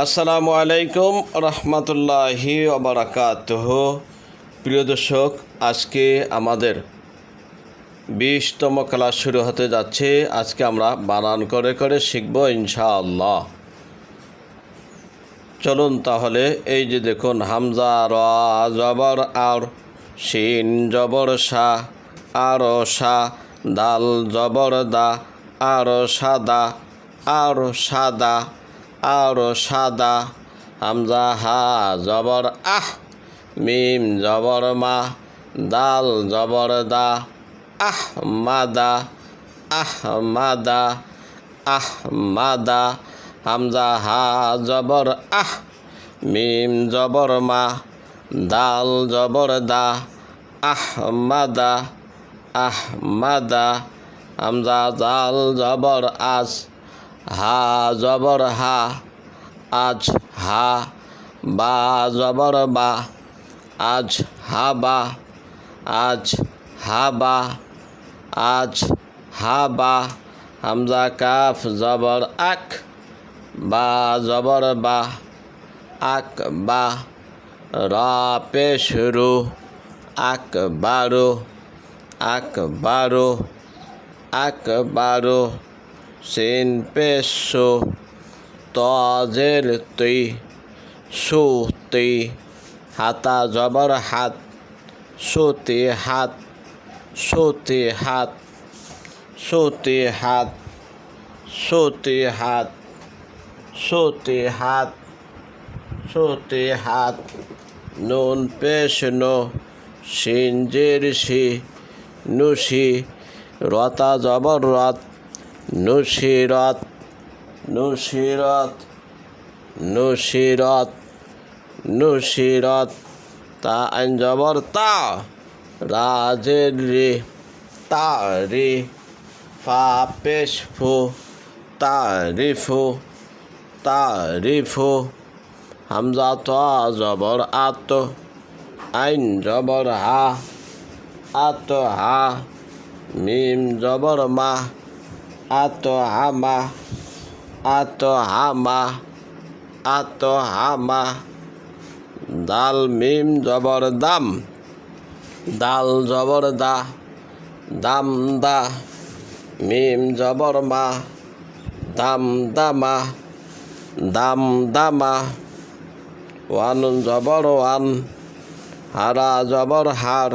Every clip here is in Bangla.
আসসালামু আলাইকুম রহমতুল্লাহি ওবারাকাতুহ। প্রিয় দর্শক, আজকে আমাদের 20তম ক্লাস শুরু হতে যাচ্ছে। আজকে আমরা বানান করে করে শিখব ইনশাআল্লাহ। চলুন তাহলে, এই যে দেখুন, হামজা রা জবর আর, শিন জবর শা আর শা, দাল জবর দা আর সাদা আর সাদা আর সাদা, হামজা হা জবর আহ, মিম জবর মা, দাল জবর দা, আহ মাদা আহ মাদা আহ মাদা, হামজা হা জবর আহ, মিম জবর মা, দাল জবর দা, আহ মাদা আহ মাদা, হামজা জাল জবর আজ, হা জবর হা, আজ হা, বা জবর বা, আজ হাবা আজ হাবা আজ হাবা, হামজা কাফ জবর আক, বা জবর বা, আক বা, রা পেশ রু, আকবারু আকবারু আকবারু, সিন পেশ সু, তজের তুই, সুতি, হাতা জবর হাত, সুতি হাত সুতি হাত সুতি হাত সুতি হাত সুতি হাত সুতি হাত, নুন পেশ নো, শিন জের শি, নুশি, রতা জবর রত, নুশিরত নুশিরত নুশিরত নুশিরত, তা আইন জবর তা, রাজের রে, তারি, ফা পেশ ফু, তারিফু তারিফু, হামজা তা জবর আত, আইন জবর হা, আত হা, মিম জবর মা, আত হামা আত হামা আত হামা, দাল মিম জবর দাম, দাল জবর দা, দাম দা, মিম জবর মা, দাম দামা দাম দামা, ওয়ান জবর ওয়ান, হারা জবর হার,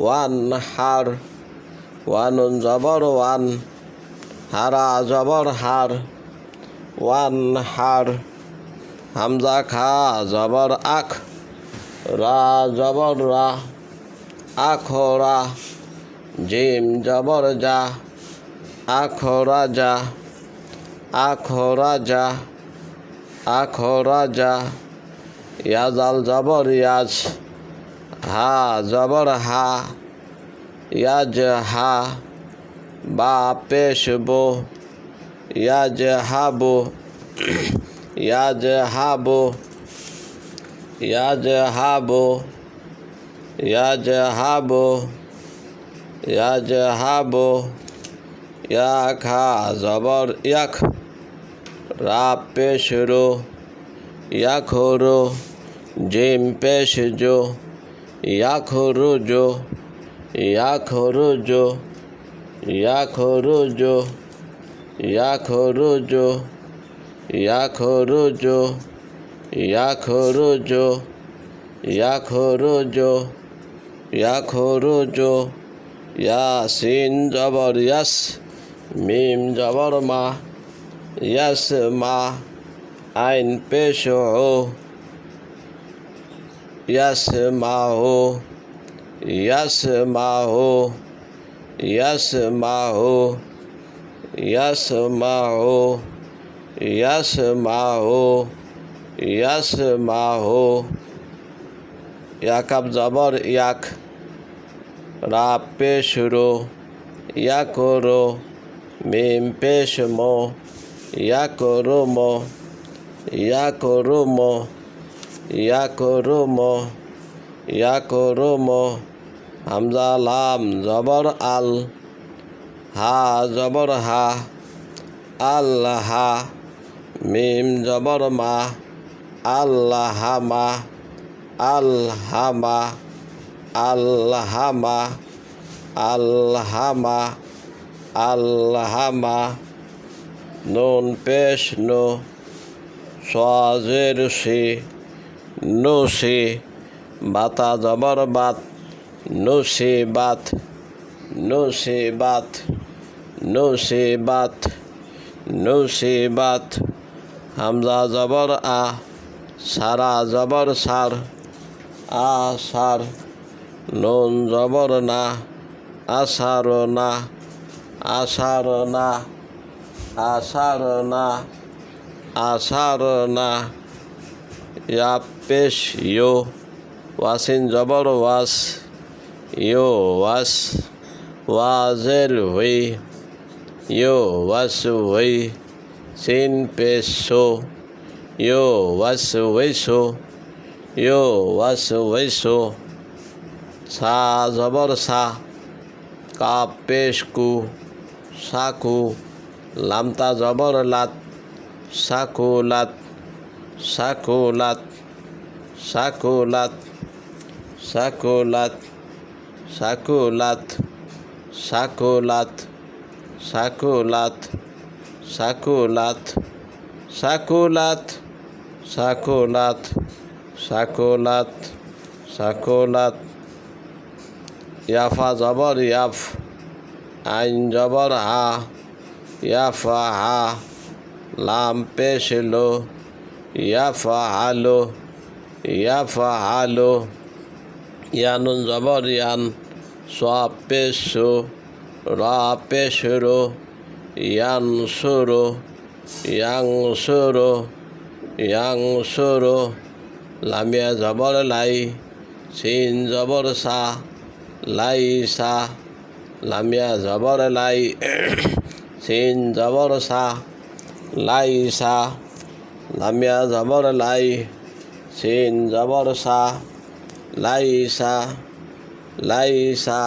ওয়ান হার, ওয়ান জবর ওয়ান, হারা জবর হার, ওয়ান হার, হামজা খা জবর আখ, রা জবর রা, আখরা, জিম জবর যা, আখরা যা আখরা যা আখরা যা, ইয়াজাল জবর ইয়াজ, হা জবর হা, ইয়াজ হা, বা পেশ বো, ইয়াজ হাবো ইয়াজ হাবো ইয়াজ হাবো ইয়াজ হাবো ইয়াজ হাবো, ইয়া খা জবর ইয়াখ, রা পেশ রো, ইয়াখরো, জিম পেশ জো, ইয়াখরুজো ইয়াখরুজো ইয়াখরুজো ইয়াখরুজো ইয়াখরুজো ইয়াখরুজো ইয়াখরুজো ইয়াখরুজো, ইয়াসিন জবর ইয়াস, মিম জবর মা, ইয়াস মা, আইন পেশ ও, ইয়াস মা হো ইয়াস মা হো ইয়াস মা হো ইয়াস মা হো ইয়াস মা হো ইয়াস মা হো, ইয়াকাব জবর ইয়াক, রা পেশ রো, ইয়াকরো, মিম পেশ মো, ইয়াকরো মো ইয়াকরো মো ইয়াকরো মো ইয়াকরো মো, হামজা লাম জবর আল, হা জবর হা, আল্লাহা, মিম জবর মা আল্লাহামা আলহামা আলহামা আলহামা আলহামা নুন পেশ নো সজের সে নুসি বাতা জবর বাত নুসিবাত নুসিবাত নুসিবাত নুসিবাত হামজা জবর আ সারা জবর সার আসার নুন জবর না আসার না আসার না আসার না আসার না ইয়া পেশ ইয়ো ওয়াসিন জবর ওয়াস ইয়ো ওয়াস ওয়াজের হুই ইয়ো ওয়াস হুই সিন পেশ সো ইয়ো ওয়াস ওয়েসো ইয়ো ওয়াস ওয়েসো সা জবর সা কাপ পেশ কু সাকু লামতা জবর লাত সাকুলাত সাকুলাত সাকুলাত সাকুলাত সাকুলাত সাকুলাত সাকুলাত সাকুলাত সাকুলাত সাকুলাত সাকুলাত সাকুলাত ইয়াফা জবর ইয়াফ আইন জবর হা ইয়াফা হা লাম পেশ লো ইয়াফা আলো ইয়াফা আলো ইয়ানুন জবর ইয়ান সব পেশ রা পেশ রো ইয়ান সুরো ইয়াং সুরো ইয়াং সুরো লামিয়া জবর লাই সিন জবর সা লাই সা লামিয়া জবর লাই সিন জবর সা লাই সা লামিয়া জবর লাই সিন জবর সা লাই সা লাই সা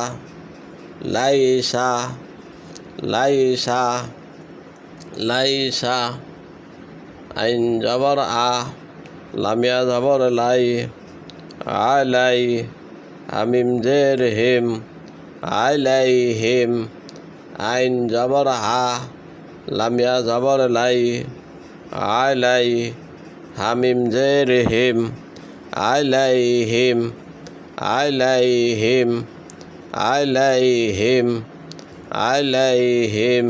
লাই সা লাই সা লাই সা আইন জবর আ লামিয়া জবর লাই আলাই হামিম জের হিম আলাই হিম আইন জবর হা লামিয়া জবর লাই আলাই হামিম জের হিম আলাই হিম আলাই হিম আলাই হিম আলাই হিম